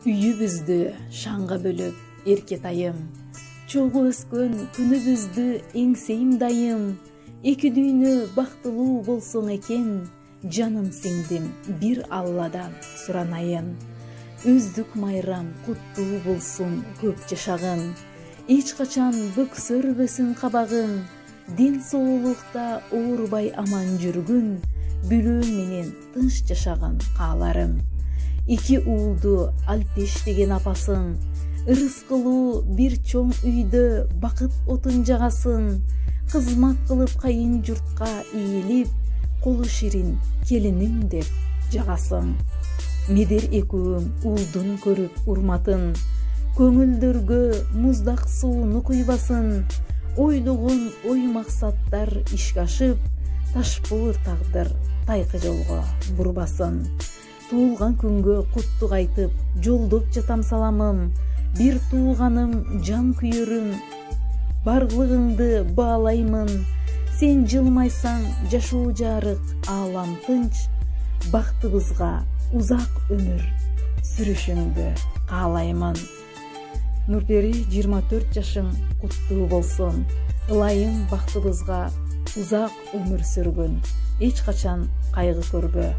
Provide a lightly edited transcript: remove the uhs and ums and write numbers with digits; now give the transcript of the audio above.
Үйүбүздү шаңга бөлөп эркетайым, чогуу өскөн күнүбүздү эңсейим дайым. Эки дүйнө бактылуу болсоң экен, жаным сиңдим бир Алладан суранайын. Өздүк майрам куттуу болсун көп жашагын, эч качан бөксөрбөсүн кабагын. Ден соолукта оорубай аман жүргүн, бүлөө менен тынч жашаган кааларым. Iki уулду Альпеш деген апасың, ырыс кылуу бир чоң үйдө бакыт отун жагасың. Кызмат кылып кайын журтка ийилип, колу ширин келиним деп жагасың. Медер экөөң уулдун көрүп урматын, көңүлдөргө муздак сууну куйбасын. Ойлогон ой максаттар ишке ашып, ташпоор тагдыр тайкы жолго бурбасын. Туулган күнгө куттук айтып, жолдоп жатам саламым. Бир тууганым жан күйөрүм, барлыгыңды баалаймын. Сен жылмайсаң жашоо жарык, аалам тынч. Бактыбызга узак өмүр сүрүшүңдү каалаймын. Нурпери 24 жашың куттуу болсун. Ылайым бактыбызга узак өмүр сүргүн. Эч качан кайгы көрбө.